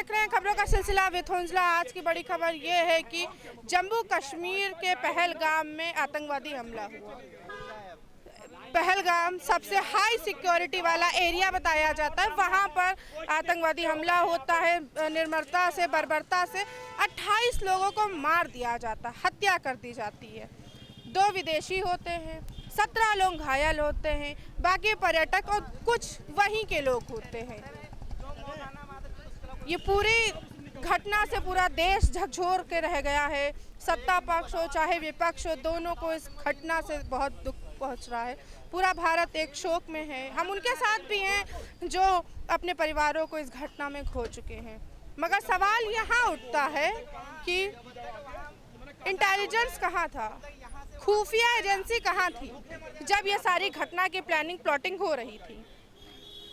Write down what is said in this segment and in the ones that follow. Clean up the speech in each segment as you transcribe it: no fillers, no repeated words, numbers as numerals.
देख रहे हैं खबरों का सिलसिला विद हुंजला। आज की बड़ी खबर ये है कि जम्मू कश्मीर के पहलगाम में आतंकवादी हमला हुआ। पहलगाम सबसे हाई सिक्योरिटी वाला एरिया बताया जाता है, वहां पर आतंकवादी हमला होता है। निर्ममता से, बर्बरता से 28 लोगों को मार दिया जाता, हत्या कर दी जाती है। 2 विदेशी होते हैं, 17 लोग घायल होते हैं, बाकी पर्यटक और कुछ वहीं के लोग होते हैं। ये पूरी घटना से पूरा देश झकझोर के रह गया है। सत्ता पक्ष हो चाहे विपक्ष हो, दोनों को इस घटना से बहुत दुख पहुंच रहा है। पूरा भारत एक शोक में है। हम उनके साथ भी हैं जो अपने परिवारों को इस घटना में खो चुके हैं। मगर सवाल यहाँ उठता है कि इंटेलिजेंस कहाँ था, खुफिया एजेंसी कहाँ थी जब ये सारी घटना की प्लानिंग प्लॉटिंग हो रही थी।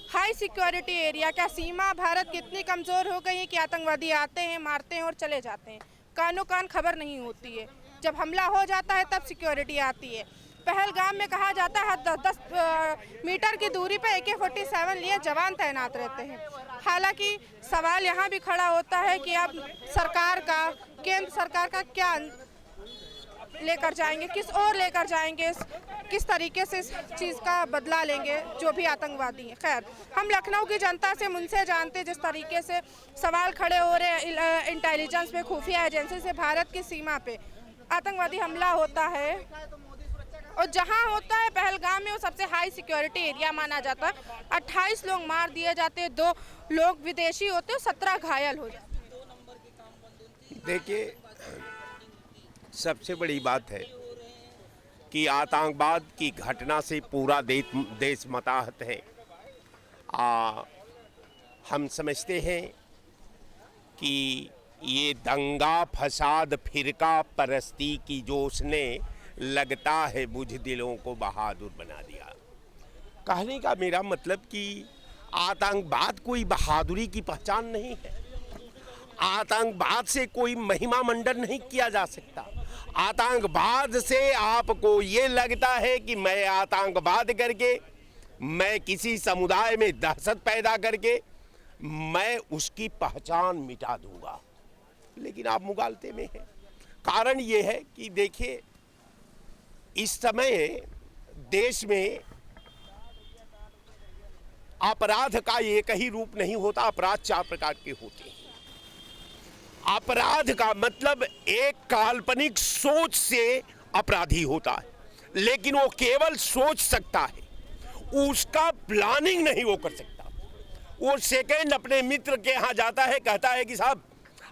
हाई सिक्योरिटी एरिया, क्या सीमा भारत कितनी कमज़ोर हो गई है कि आतंकवादी आते हैं, मारते हैं और चले जाते हैं, कानों कान खबर नहीं होती है। जब हमला हो जाता है तब सिक्योरिटी आती है। पहलगाम में कहा जाता है 10 मीटर की दूरी पर AK-47 लिए जवान तैनात रहते हैं। हालांकि सवाल यहाँ भी खड़ा होता है कि अब सरकार का, केंद्र सरकार का क्या लेकर जाएंगे, किस ओर लेकर जाएंगे, किस तरीके से इस चीज़ का बदला लेंगे जो भी आतंकवादी हैं। खैर, हम लखनऊ की जनता से मुनसे जानते जिस तरीके से सवाल खड़े हो रहे हैं इंटेलिजेंस पे, खुफिया एजेंसी से भारत की सीमा पे आतंकवादी हमला होता है और जहां होता है पहलगाम में, वो सबसे हाई सिक्योरिटी एरिया माना जाता है। 28 लोग मार दिए जाते हैं, 2 लोग विदेशी होते हैं, 17 घायल हो जाते। देखिए, सबसे बड़ी बात है कि आतंकवाद की घटना से पूरा देश मताहत है। हम समझते हैं कि ये दंगा फसाद फिरका परस्ती की जोश ने लगता है बुज़दिलों को बहादुर बना दिया। कहने का मेरा मतलब कि आतंकवाद कोई बहादुरी की पहचान नहीं है। आतंकवाद से कोई महिमा मंडन नहीं किया जा सकता। आतंकवाद से आपको ये लगता है कि मैं आतंकवाद करके, मैं किसी समुदाय में दहशत पैदा करके मैं उसकी पहचान मिटा दूंगा, लेकिन आप मुगालते में हैं। कारण ये है कि देखिए, इस समय देश में अपराध का एक ही रूप नहीं होता, अपराध 4 प्रकार के होते हैं। अपराध का मतलब एक काल्पनिक सोच से अपराधी होता है, लेकिन वो केवल सोच सकता है, उसका प्लानिंग नहीं वो कर सकता। वो सेकंड अपने मित्र के यहाँ जाता है, कहता है कि साहब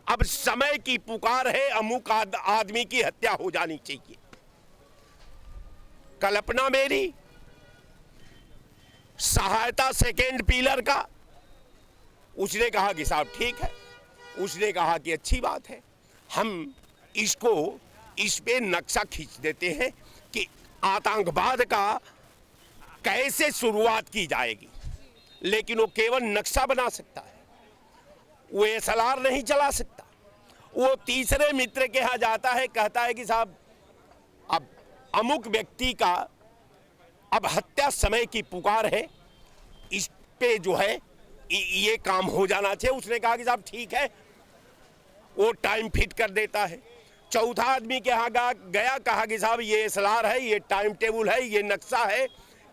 अब समय की पुकार है, अमुक आदमी की हत्या हो जानी चाहिए। कल्पना मेरी, सहायता सेकेंड पिलर का, उसने कहा कि साहब ठीक है, उसने कहा कि अच्छी बात है, हम इस पे नक्शा खींच देते हैं कि आतंकवाद का कैसे शुरुआत की जाएगी। लेकिन वो केवल नक्शा बना सकता है, वो SLR नहीं चला सकता। वो तीसरे मित्र के यहाँ जाता है, कहता है कि साहब अब अमुक व्यक्ति का अब हत्या समय की पुकार है, इस पे जो है ये काम हो जाना चाहिए। उसने कहा कि साहब ठीक है, वो टाइम फिट कर देता है। चौथा आदमी के यहाँ गया, कहा कि साहब ये SLR है, ये टाइम टेबल है, ये नक्शा है,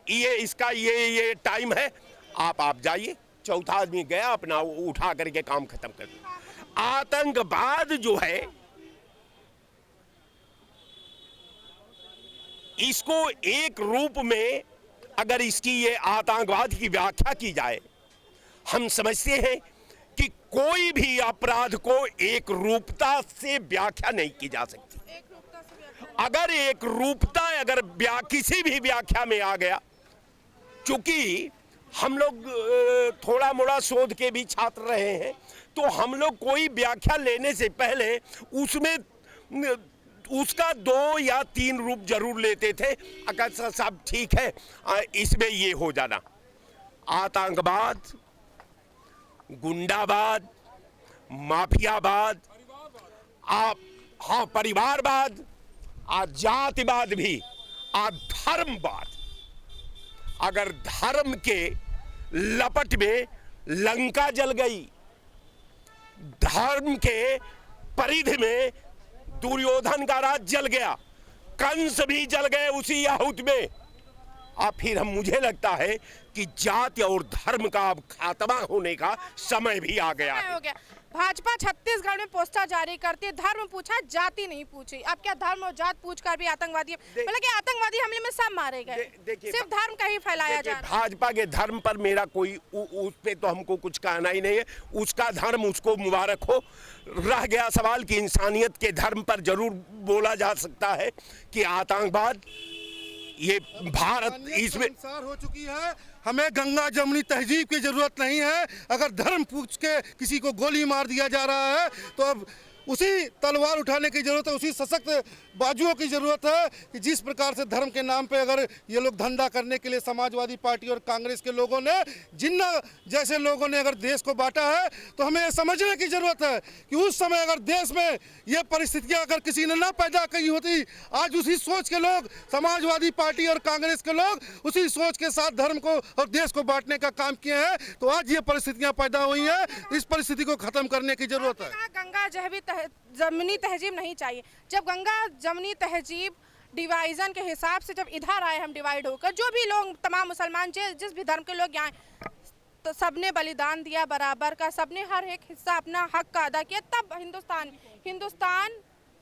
ये इसका ये टाइम है, आप जाइए। चौथा आदमी गया, अपना उठा करके काम खत्म कर दिया। आतंकवाद जो है, इसको एक रूप में अगर इसकी ये आतंकवाद की व्याख्या की जाए, हम समझते हैं कि कोई भी अपराध को एक रूपता से व्याख्या नहीं की जा सकती। अगर एक रूपता किसी भी व्याख्या में आ गया, चूंकि हम लोग थोड़ा मोड़ा शोध के भी छात्र रहे हैं, तो हम लोग कोई व्याख्या लेने से पहले उसमें उसका 2 या 3 रूप जरूर लेते थे। अगर साहब ठीक है, इसमें ये हो जाना। आतंकवाद, गुंडावाद, माफियावाद, परिवारवाद, जातिवाद भी, धर्मवाद। अगर धर्म के लपट में लंका जल गई, धर्म के परिधि में दुर्योधन का राज जल गया, कंस भी जल गए उसी आहुति में। अब फिर मुझे लगता है कि जाति और धर्म का अब खात्मा होने का समय भी आ गया है। हो गया। भाजपा छत्तीसगढ़ में पोस्टर जारी करती है, धर्म पूछा जाति नहीं पूछी। अब क्या धर्म और जात पूछकर भी आतंकवादी, मतलब कि आतंकवादी हमले में सब मारे गए, सिर्फ धर्म का ही फैलाया जा रहा है। भाजपा के धर्म पर मेरा कोई उस पे तो हमको कुछ कहना ही नहीं है, उसका धर्म उसको मुबारक हो। रह गया सवाल कि इंसानियत के धर्म पर जरूर बोला जा सकता है कि आतंकवाद ये भारत इसमें हो चुकी है। हमें गंगा जमुनी तहजीब की जरूरत नहीं है। अगर धर्म पूछ के किसी को गोली मार दिया जा रहा है तो अब उसी तलवार उठाने की जरूरत है, उसी सशक्त बाजुओं की जरूरत है कि जिस प्रकार से धर्म के नाम पे अगर ये लोग धंधा करने के लिए समाजवादी पार्टी और कांग्रेस के लोगों ने, जिन्ना जैसे लोगों ने अगर देश को बांटा है, तो हमें ये समझने की जरूरत है कि उस समय अगर देश में ये परिस्थितियां अगर किसी ने ना पैदा की होती, आज उसी सोच के लोग, समाजवादी पार्टी और कांग्रेस के लोग उसी सोच के साथ धर्म को और देश को बांटने का काम किए हैं, तो आज ये परिस्थितियां पैदा हुई हैं। इस परिस्थिति को खत्म करने की जरूरत है। गंगा जमुनी तहजीब नहीं चाहिए। जब गंगा जमुनी तहजीब डिवाइजन के हिसाब से जब इधर आए हम डिवाइड होकर, जो भी लोग तमाम मुसलमान जिस भी धर्म के लोग यहाँ, तो सबने बलिदान दिया बराबर का, सबने हर एक हिस्सा अपना हक का अदा किया, तब हिंदुस्तान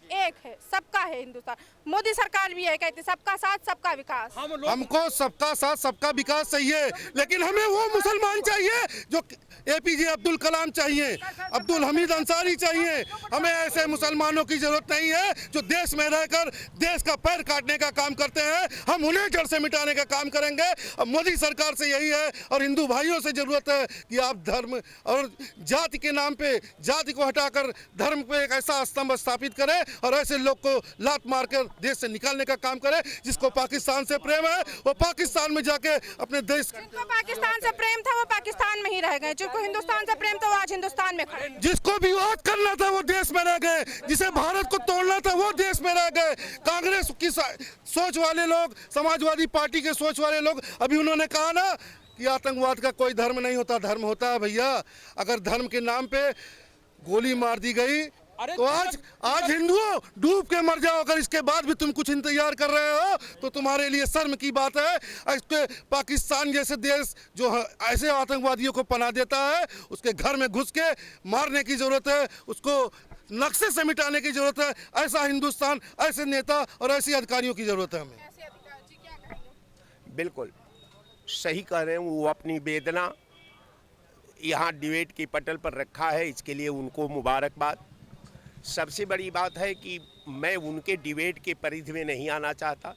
एक है, सबका है हिंदुस्तान। मोदी सरकार भी है, कहती सबका साथ सबका विकास। हमको सबका साथ सबका विकास चाहिए, लेकिन हमें वो मुसलमान चाहिए जो APJ अब्दुल कलाम चाहिए, अब्दुल हमीद अंसारी चाहिए। हमें ऐसे मुसलमानों की जरूरत नहीं है जो देश में रहकर देश का पैर काटने का काम करते हैं। हम उन्हें जड़ से मिटाने का काम करेंगे। अब मोदी सरकार से यही है और हिंदू भाइयों से जरूरत है कि आप धर्म और जाति के नाम पे, जाति को हटाकर धर्म पे एक ऐसा स्तंभ स्थापित करें और ऐसे लोग को लात मारकर देश से निकालने का काम करे। जिसको पाकिस्तान से प्रेम है वो पाकिस्तान में जाके अपने देश, जिनको पाकिस्तान से प्रेम था वो पाकिस्तान में ही रह गए, जिनको हिंदुस्तान से प्रेम था वो आज हिंदुस्तान में खड़े। जिसको विवाद करना था वो देश में रह गए, जिसे भारत को तोड़ना था वो देश में रह गए। कांग्रेस की सोच वाले लोग, समाजवादी पार्टी के सोच वाले लोग, अभी उन्होंने कहा ना कि आतंकवाद का कोई धर्म नहीं होता, धर्म होता है भैया। अगर धर्म के नाम पे गोली मार दी गई तो आज हिंदुओं डूब के मर जाओ। अगर इसके बाद भी तुम कुछ इंतजार कर रहे हो तो तुम्हारे लिए शर्म की बात है। इसके पाकिस्तान जैसे देश जो ऐसे आतंकवादियों को पनाह देता है, उसके घर में घुस के मारने की जरूरत है, उसको नक्शे से मिटाने की जरूरत है। ऐसा हिंदुस्तान, ऐसे नेता और ऐसे अधिकारियों की जरूरत है हमें। बिल्कुल सही कह रहे हैं। वो अपनी वेदना यहाँ डिबेट की पटल पर रखा है, इसके लिए उनको मुबारकबाद। सबसे बड़ी बात है कि मैं उनके डिबेट के परिधि में नहीं आना चाहता,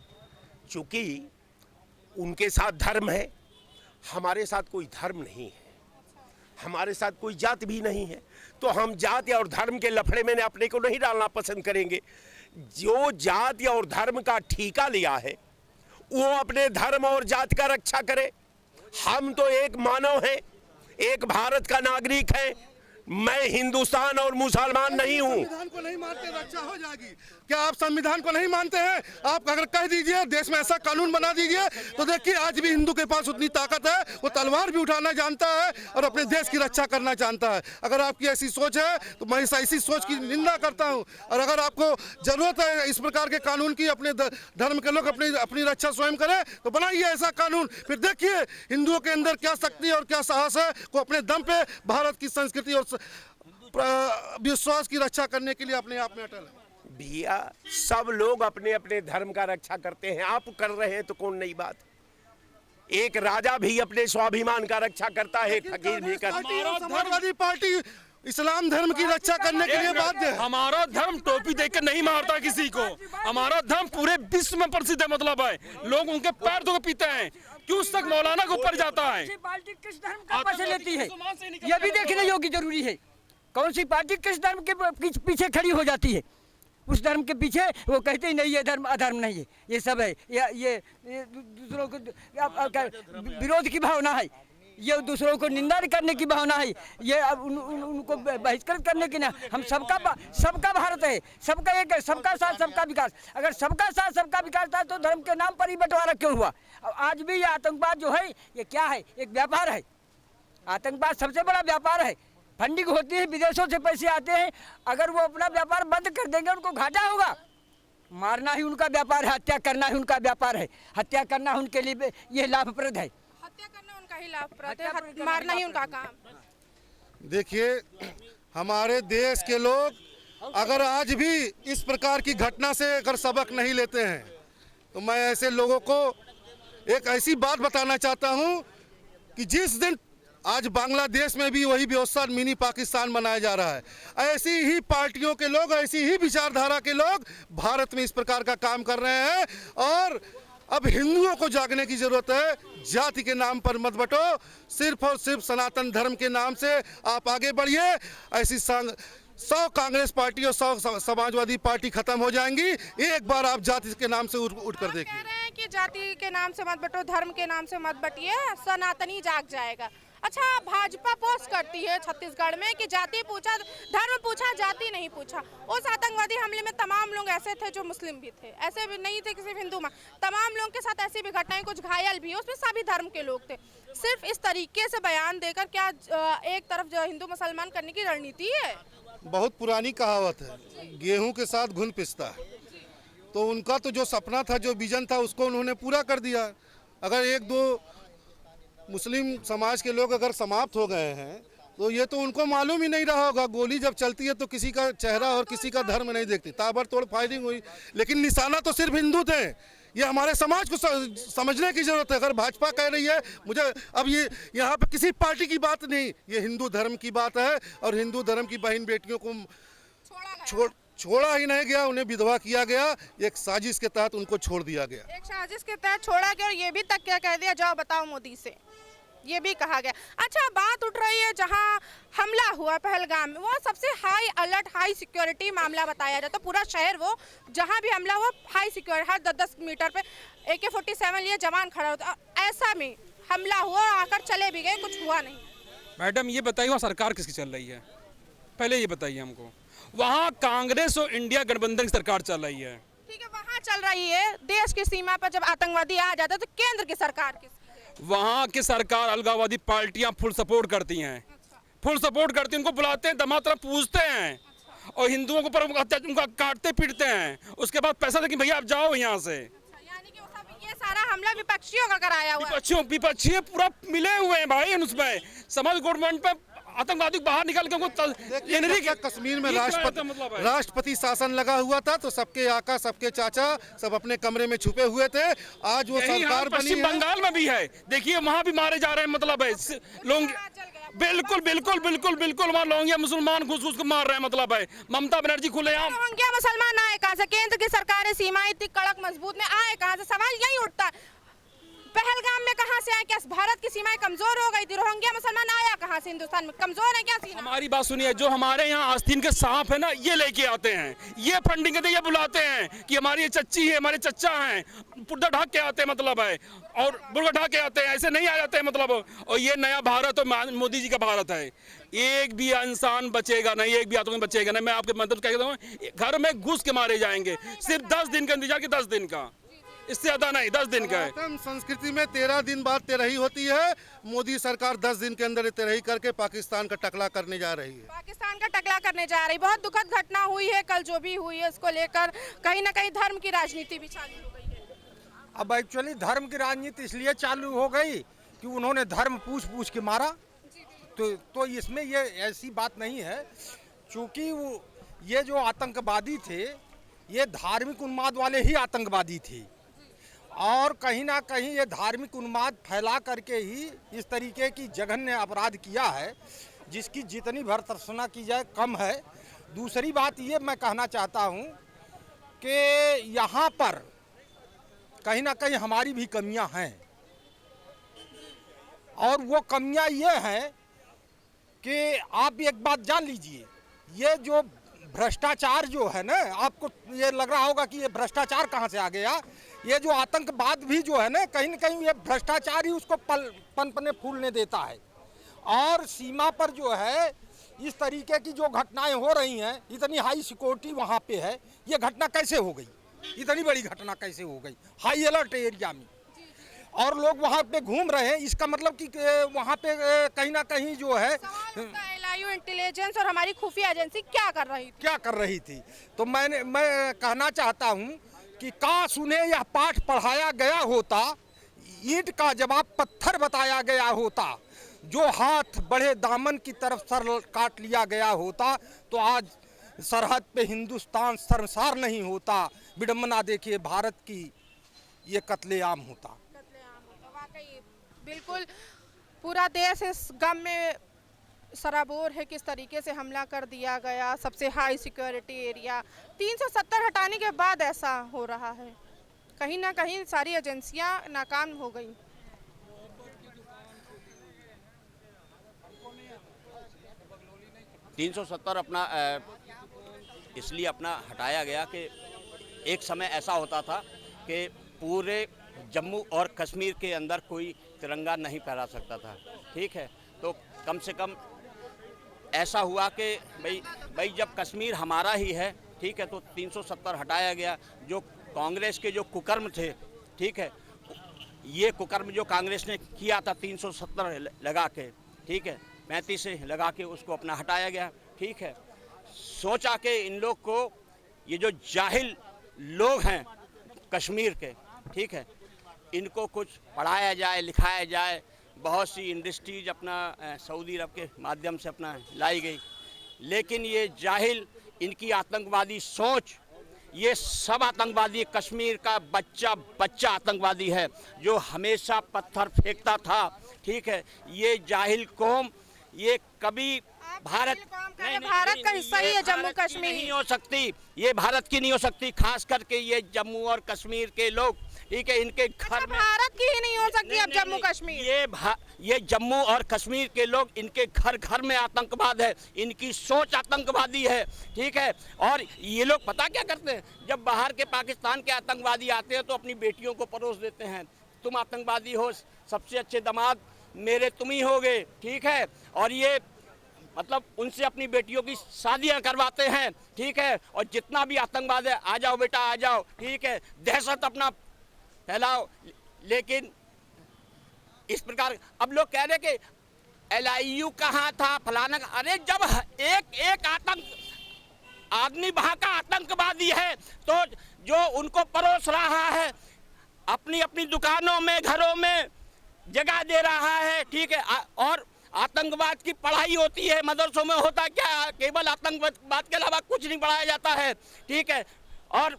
क्योंकि उनके साथ धर्म है, हमारे साथ कोई धर्म नहीं है, हमारे साथ कोई जात भी नहीं है। तो हम जाति और धर्म के लफड़े में अपने को नहीं डालना पसंद करेंगे। जो जाति और धर्म का ठेका लिया है वो अपने धर्म और जाति का रक्षा करे। हम तो एक मानव हैं, एक भारत का नागरिक है। मैं हिंदुस्तान और मुसलमान नहीं हूँ। संविधान को नहीं मानते रक्षा हो जाएगी। क्या आप संविधान को नहीं मानते हैं? आप अगर कह दीजिए देश में ऐसा कानून बना दीजिए, तो देखिए आज भी हिंदू के पास उतनी ताकत है, वो तलवार भी उठाना जानता है और अपने देश की रक्षा करना जानता है। अगर आपकी ऐसी सोच है तो मैं ऐसी सोच की निंदा करता हूँ। और अगर आपको जरूरत है इस प्रकार के कानून की, अपने धर्म के लोग अपनी रक्षा स्वयं करें, तो बनाइए ऐसा कानून। फिर देखिए हिंदुओं के अंदर क्या शक्ति और क्या साहस है, को अपने दम पे भारत की संस्कृति और विश्वास की रक्षा करने के लिए अपने आप में अटल है। भैया सब लोग अपने अपने धर्म का रक्षा करते हैं, आप कर रहे हैं तो कौन नई बात। एक राजा भी अपने स्वाभिमान का रक्षा करता है, फकीर भी करता है। समाजवादी पार्टी इस्लाम धर्म की रक्षा करने के लिए बाध्य है। हमारा धर्म टोपी देकर नहीं मारता किसी को। हमारा धर्म पूरे विश्व में प्रसिद्ध है, मतलब है लोग उनके पैर धो पीते हैं। क्यों उस तक मौलाना के ऊपर जाता है? पार्टी किस धर्म का पैसे लेती है ये भी देखने योग्य जरूरी है। कौन सी पार्टी किस धर्म के पीछे खड़ी हो जाती है? उस धर्म के पीछे वो कहते ही नहीं ये धर्म अधर्म नहीं है, ये सब है, ये दूसरों को विरोध की भावना है, ये दूसरों को निंदा करने की भावना है, ये उनको बहिष्कृत करने की ना। हम सबका भारत है, सबका एक है, सबका साथ सबका विकास। अगर सबका साथ सबका विकास था तो धर्म के नाम पर ही बंटवारा क्यों हुआ? आज भी ये आतंकवाद जो है ये क्या है? एक व्यापार है। आतंकवाद सबसे बड़ा व्यापार है। फंडिंग होती है, विदेशों से पैसे आते हैं। अगर वो अपना व्यापार बंद कर देंगे उनको घाटा होगा। मारना ही उनका व्यापार है, हत्या करना ही उनका व्यापार है। हत्या करना उनके लिए ये लाभप्रद है। हत्या करना उनका ही लाभप्रद है, मारना ही उनका काम। देखिए, हमारे देश के लोग अगर आज भी इस प्रकार की घटना से अगर सबक नहीं लेते हैं तो मैं ऐसे लोगों को एक ऐसी बात बताना चाहता हूं कि जिस दिन आज बांग्लादेश में भी वही व्यवस्था मिनी पाकिस्तान मनाया जा रहा है, ऐसी ही पार्टियों के लोग, ऐसी ही विचारधारा के लोग भारत में इस प्रकार का काम कर रहे हैं। और अब हिंदुओं को जागने की जरूरत है। जाति के नाम पर मत बटो, सिर्फ और सिर्फ सनातन धर्म के नाम से आप आगे बढ़िए। ऐसी 100 कांग्रेस पार्टी और 100 समाजवादी पार्टी खत्म हो जाएंगी। एक बार आप जाति के नाम से उठ कर देखिए। कह रहे हैं कि जाति के नाम से मत बटो, धर्म के नाम से मत बटिए, सनातनी जाग जाएगा। अच्छा, भाजपा पोस्ट करती है छत्तीसगढ़ में कि जाति पूछा, धर्म पूछा, जाति नहीं पूछा। उस आतंकवादी हमले में तमाम लोग ऐसे थे जो मुस्लिम भी थे, ऐसे भी नहीं थे कि सिर्फ हिंदू। तमाम लोगों के साथ ऐसी भी घटनाएं, कुछ घायल भी, उसमें सभी धर्म के लोग थे। सिर्फ इस तरीके से बयान देकर क्या एक तरफ जो हिंदू मुसलमान करने की रणनीति है? बहुत पुरानी कहावत है, गेहूं के साथ घुन पिसता है। तो उनका तो जो सपना था, जो विजन था, उसको उन्होंने पूरा कर दिया। अगर 1-2 मुस्लिम समाज के लोग अगर समाप्त हो गए हैं तो ये तो उनको मालूम ही नहीं रहा होगा। गोली जब चलती है तो किसी का चेहरा और किसी का धर्म नहीं देखती। ताबड़तोड़ फायरिंग हुई, लेकिन निशाना तो सिर्फ हिंदू थे। ये हमारे समाज को समझने की जरूरत है। अगर भाजपा कह रही है, मुझे अब ये यहाँ पे किसी पार्टी की बात नहीं, ये हिंदू धर्म की बात है। और हिंदू धर्म की बहन बेटियों को छोड़ा ही नहीं गया, उन्हें विधवा किया गया। एक साजिश के तहत उनको छोड़ दिया गया, एक साजिश के तहत छोड़ा गया। और ये भी तक क्या कह दिया, जाओ बताओ मोदी से, ये भी कहा गया। अच्छा, बात उठ रही है जहां हमला हुआ पहलगाम में, वो सबसे हाई अलर्ट, हाई सिक्योरिटी मामला बताया जाता है। पूरा शहर, वो जहां भी हमला हुआ, हाई सिक्योरिटी, हर 10-10 मीटर पे AK-47 लिए जवान खड़ा होता। ऐसा में हमला हुआ, आकर चले भी गए, कुछ हुआ नहीं। मैडम ये बताइए वहाँ सरकार किसकी चल रही है? पहले ये बताइए हमको। वहाँ कांग्रेस और इंडिया गठबंधन की सरकार चल रही है। ठीक है, वहाँ चल रही है। देश की सीमा पर जब आतंकवादी आ जाता है तो केंद्र की सरकार किसकी? वहाँ की सरकार अलगाववादी पार्टियां फुल सपोर्ट करती हैं। फुल सपोर्ट करती हैं, उनको बुलाते हैं, दमात्रा पूछते हैं और हिंदुओं को पर उनका काटते पीटते हैं। उसके बाद पैसा दें कि भैया आप जाओ यहाँ से। यानी कि ये सारा हमला विपक्षियों का कराया हुआ है। विपक्षी पूरा मिले हुए हैं भाई उसमें। समझ गवर्नमेंट पे आतंकवादी बाहर निकाल के उनको कश्मीर में राष्ट्रपति शासन लगा हुआ था तो सबके आका, सबके चाचा सब अपने कमरे में छुपे हुए थे। आज वो सरकार बनी है। बंगाल में भी है, देखिए वहाँ भी मारे जा रहे हैं। मतलब है लोग, बिल्कुल बिल्कुल बिल्कुल बिल्कुल वहाँ लोग मुसलमान घुस को मार रहे हैं। मतलब है ममता बनर्जी खुलेआम। रोहिंग्या मुसलमान आए कहाँ से? केंद्र की सरकार है, सीमाएं इतनी कड़क मजबूत में आए कहाँ से? सवाल यही उठता है। पहलगाम में कहाँ से आए? क्या भारत की सीमाएं कमजोर हो गई थी? रोहिंग्या मुसलमान आया कहाँ से? हिंदुस्तान में कमजोर है क्या सीमा? हमारी बात सुनिए, जो हमारे यहाँ आस्तीन के सांप है ना, ये लेके आते हैं, ये फंडिंग करते, ये बुलाते हैं कि हमारी ये चच्ची है, हमारे चच्चा हैं, पुर्दा ढाक के आते हैं। मतलब है और बुर्गा ढाक के आते हैं, ऐसे नहीं आ जाते हैं। मतलब और ये नया भारत और मोदी जी का भारत है। एक भी इंसान बचेगा नहीं, एक भी आतंकी बचेगा नहीं। मैं आपके मतलब कहता हूँ, घर में घुस के मारे जाएंगे। सिर्फ 10 दिन का इंतजार, कि 10 दिन का, इससे ज्यादा नहीं, 10 दिन का है। संस्कृति में 13 दिन बाद तेरही होती है। मोदी सरकार 10 दिन के अंदर तेरही करके पाकिस्तान का टकला करने जा रही है। पाकिस्तान का टकला करने जा रही। बहुत दुखद घटना हुई है कल, जो भी हुई है उसको लेकर कहीं ना कहीं धर्म की राजनीति भी चालू हो गई है। अब एक्चुअली धर्म की राजनीति इसलिए चालू हो गई कि उन्होंने धर्म पूछ के मारा। तो इसमें ये ऐसी बात नहीं है, क्योंकि ये जो आतंकवादी थे, ये धार्मिक उन्माद वाले ही आतंकवादी थे। और कहीं ना कहीं ये धार्मिक उन्माद फैला करके ही इस तरीके की जघन्य अपराध किया है, जिसकी जितनी भर्त्सना की जाए कम है। दूसरी बात ये मैं कहना चाहता हूँ कि यहाँ पर कहीं ना कहीं हमारी भी कमियां हैं। और वो कमियां ये हैं कि आप एक बात जान लीजिए, ये जो भ्रष्टाचार जो है ना, आपको ये लग रहा होगा कि ये भ्रष्टाचार कहाँ से आ गया। ये जो आतंकवाद भी जो है ना कहीं ये भ्रष्टाचार ही उसको पनपने फूलने देता है। और सीमा पर जो है इस तरीके की जो घटनाएं हो रही हैं, इतनी हाई सिक्योरिटी वहाँ पे है, ये घटना कैसे हो गई? इतनी बड़ी घटना कैसे हो गई हाई अलर्ट एरिया में? और लोग वहाँ पे घूम रहे हैं, इसका मतलब कि वहाँ पे कहीं ना कहीं जो है LIU इंटेलिजेंस और हमारी खुफिया एजेंसी क्या कर रही थी। तो मैं कहना चाहता हूँ कि काश उन्हें यह पाठ पढ़ाया गया होता, ईंट का जवाब पत्थर बताया गया होता, जो हाथ बढ़े दामन की तरफ सर काट लिया गया होता, तो आज सरहद पे हिंदुस्तान शर्मसार नहीं होता। विडम्बना देखिए भारत की, ये कत्लेआम होता। वाकई बिल्कुल पूरा देश इस गम में सराबोर है किस तरीके से हमला कर दिया गया। सबसे हाई सिक्योरिटी एरिया 370 हटाने के बाद ऐसा हो रहा है। कहीं ना कहीं सारी एजेंसियां नाकाम हो गई। अपना इसलिए अपना हटाया गया कि एक समय ऐसा होता था कि पूरे जम्मू और कश्मीर के अंदर कोई तिरंगा नहीं फहरा सकता था, ठीक है। तो कम से कम ऐसा हुआ कि भाई जब कश्मीर हमारा ही है, ठीक है, तो 370 हटाया गया। जो कांग्रेस के जो कुकर्म थे, ठीक है, ये कुकर्म जो कांग्रेस ने किया था 370 लगा के, ठीक है, 35 से लगा के उसको अपना हटाया गया, ठीक है। सोचा कि इन लोग को, ये जो जाहिल लोग हैं कश्मीर के, ठीक है, इनको कुछ पढ़ाया जाए, लिखाया जाए। बहुत सी इंडस्ट्रीज अपना सऊदी अरब के माध्यम से अपना लाई गई, लेकिन ये जाहिल, इनकी आतंकवादी सोच, ये सब आतंकवादी, कश्मीर का बच्चा आतंकवादी है जो हमेशा पत्थर फेंकता था, ठीक है। ये जाहिल कौम, ये कभी भारत का हिस्सा ही है जम्मू कश्मीर, नहीं हो सकती, ये भारत की नहीं हो सकती। खास करके ये जम्मू और कश्मीर के लोग, ठीक है, इनके घर में भारत की ही नहीं हो सकती अब जम्मू कश्मीर। ये जम्मू और कश्मीर के लोग, इनके घर घर में आतंकवाद है, इनकी सोच आतंकवादी है, ठीक है। और ये लोग पता क्या करते हैं, जब बाहर के पाकिस्तान के आतंकवादी आते हैं तो अपनी बेटियों को परोस देते हैं, तुम आतंकवादी हो, सबसे अच्छे दामाद मेरे तुम ही होगे, ठीक है। और ये मतलब उनसे अपनी बेटियों की शादियां करवाते हैं, ठीक है। और जितना भी आतंकवाद है, आ जाओ बेटा आ जाओ, ठीक है, दहशत अपना फैलाओ। लेकिन इस प्रकार अब लोग कह रहे कि LIU कहाँ था, फलाना। अरे जब एक आदमी वहाँ का आतंकवादी है तो जो उनको परोस रहा है, अपनी अपनी दुकानों में, घरों में जगह दे रहा है, ठीक है। और आतंकवाद की पढ़ाई होती है मदरसों में, होता क्या, केवल आतंकवाद के अलावा कुछ नहीं पढ़ाया जाता है, ठीक है। और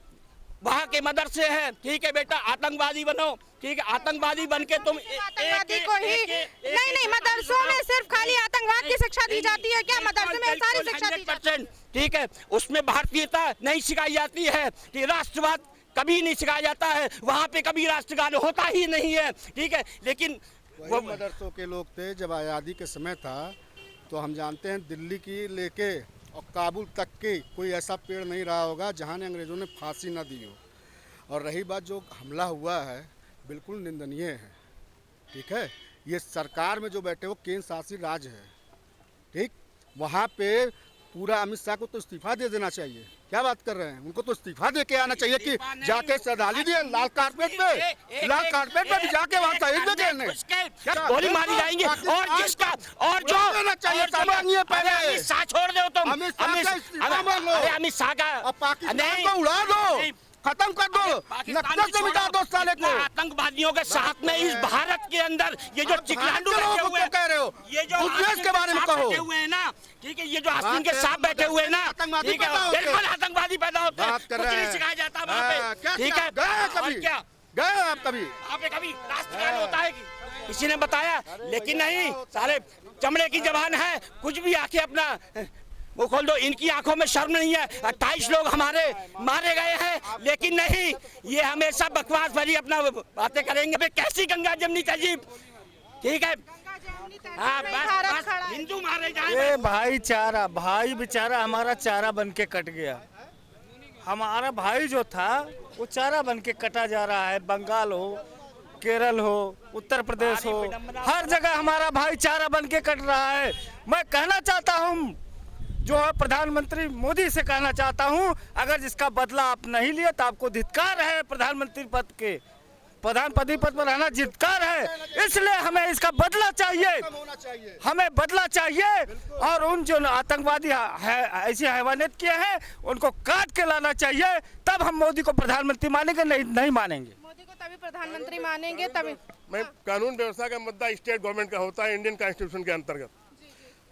वहाँ के मदरसे हैं, ठीक है, बेटा आतंकवादी बनो, ठीक है, आतंकवादी बन के तुम आतंकवादी को ही नहीं, मदरसों में सिर्फ खाली आतंकवाद की शिक्षा दी जाती है क्या? मदरसे में सारी शिक्षा दी जाती है, ठीक है। उसमें भारतीयता नहीं सिखाई जाती है, राष्ट्रवाद कभी नहीं सिखाया जाता है, वहाँ पे कभी राष्ट्रगान होता ही नहीं है, ठीक है। लेकिन वो मदरसों के लोग थे जब आज़ादी के समय था, तो हम जानते हैं दिल्ली की लेके और काबुल तक के कोई ऐसा पेड़ नहीं रहा होगा जहाँ ने अंग्रेज़ों ने फांसी ना दी हो। और रही बात जो हमला हुआ है, बिल्कुल निंदनीय है, ठीक है। ये सरकार में जो बैठे वो केंद्र शासित राज्य है, ठीक, वहाँ पे पूरा अमित शाह को तो इस्तीफा दे देना चाहिए। क्या बात कर रहे हैं, उनको तो इस्तीफा दे के आना चाहिए कि जाके श्रद्धांजलि दिए लाल कारपेट पे भी जाके वहाँ शहीद में देने गोली मारी जाएंगे। और जिसका और जो देना चाहिए पहले अमित शाह छोड़ दो तुम, अमित शाह का पाकिस्तान को उड़ा दो, खत्म कर दो, नक्सल से मिटा दो साले को। आतंकवादियों के साथ में इस भारत के अंदर ये जो चिकलांडू बैठे हुए हैं, कह रहे हो, ये जो देश के बारे में कहो, बैठे हुए हैं ना, ठीक है, ये जो आस्तीन के साथ बैठे हुए हैं ना, ठीक है, बिल्कुल आतंकवादी पैदा होते हैं, कुछ नहीं सिखाया जाता वहाँ पे, ठीक है। क्या गए आप कभी? आपने कभी राष्ट्रगान होता है किसी ने बताया? लेकिन नहीं, सारे चमड़े की जबान है, कुछ भी आके अपना वो खोल दो। इनकी आंखों में शर्म नहीं है। 28 लोग हमारे मारे गए हैं, लेकिन नहीं, ये हमेशा बकवास भरी अपना बातें करेंगे। कैसी गंगा जमनी तहजीब, ठीक है, हाँ, बस हिंदू मारे जाए। भाईचारा, भाई बेचारा हमारा चारा बन के कट गया। हमारा भाई जो था वो चारा बन के कटा जा रहा है। बंगाल हो, केरल हो, उत्तर प्रदेश हो, हर जगह हमारा भाईचारा बन के कट रहा है। मैं कहना चाहता हूँ, जो है प्रधानमंत्री मोदी से कहना चाहता हूँ, अगर जिसका बदला आप नहीं लिए तो आपको धिक्कार है प्रधानमंत्री पद के। प्रधान पद पर रहना जितकार है, इसलिए हमें इसका बदला चाहिए, हमें बदला चाहिए। और उन जो आतंकवादी है ऐसी हैवानियत किए हैं उनको काट के लाना चाहिए, तब हम मोदी को प्रधानमंत्री मानेंगे, नहीं मानेंगे। मोदी को तभी प्रधानमंत्री मानेंगे तभी। मैं कानून व्यवस्था का मुद्दा स्टेट गवर्नमेंट का होता है इंडियन कॉन्स्टिट्यूशन के अंतर्गत,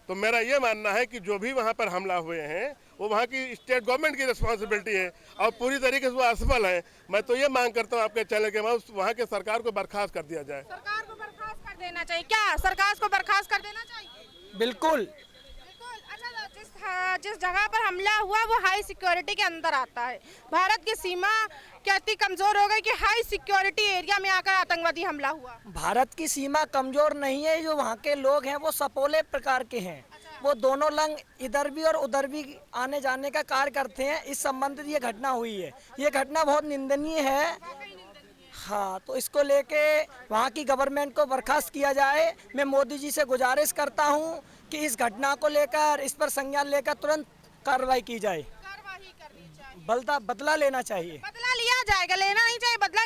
तो मेरा ये मानना है कि जो भी वहाँ पर हमला हुए हैं वो वहाँ की स्टेट गवर्नमेंट की रिस्पॉन्सिबिलिटी है और पूरी तरीके से वो असफल है। मैं तो ये मांग करता हूँ आपके चैनल के वहाँ के सरकार को बर्खास्त कर दिया जाए। सरकार को बर्खास्त कर देना चाहिए क्या? सरकार को बर्खास्त कर देना चाहिए? बिल्कुल। अच्छा, जिस जगह पर हमला हुआ वो हाई सिक्योरिटी के अंदर आता है। भारत की सीमा क्या इतनी कमजोर हो गई कि हाई सिक्योरिटी एरिया में आकर आतंकवादी हमला हुआ? भारत की सीमा कमजोर नहीं है, जो वहाँ के लोग हैं वो सपोले प्रकार के हैं। वो दोनों लंग इधर भी और उधर भी आने जाने का कार्य करते हैं। इस संबंधित ये घटना हुई है, ये घटना बहुत निंदनीय है। हाँ, तो इसको लेके वहाँ की गवर्नमेंट को बर्खास्त किया जाए। मैं मोदी जी से गुजारिश करता हूँ कि इस घटना को लेकर इस पर संज्ञान लेकर तुरंत कार्रवाई की जाए, बदला लेना चाहिए। बदला लिया जाएगा, लेना नहीं चाहिए, बदला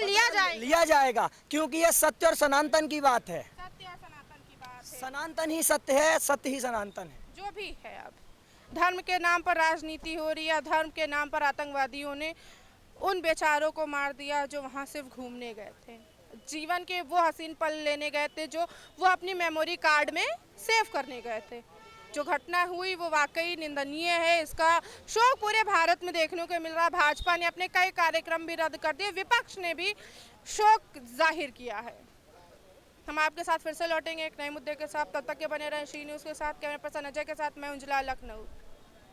लिया जाएगा क्योंकि ये सत्य और सनातन की बात है। सत्य और सनातन की बात है। सनातन ही सत्य है, सत्य ही सनातन है। जो भी है, अब धर्म के नाम पर राजनीति हो रही है, धर्म के नाम पर आतंकवादियों ने उन बेचारों को मार दिया जो वहाँ सिर्फ घूमने गए थे, जीवन के वो हसीन पल लेने गए थे जो वो अपनी मेमोरी कार्ड में सेव करने गए थे। जो घटना हुई वो वाकई निंदनीय है। इसका शोक पूरे भारत में देखने को मिल रहा है। भाजपा ने अपने कई कार्यक्रम भी रद्द कर दिए, विपक्ष ने भी शोक जाहिर किया है। हम आपके साथ फिर से लौटेंगे एक नए मुद्दे के साथ। तब तक के बने रहें शी न्यूज़ के साथ। कैमरा पर्सन अजय के साथ मैं उंजला, लखनऊ।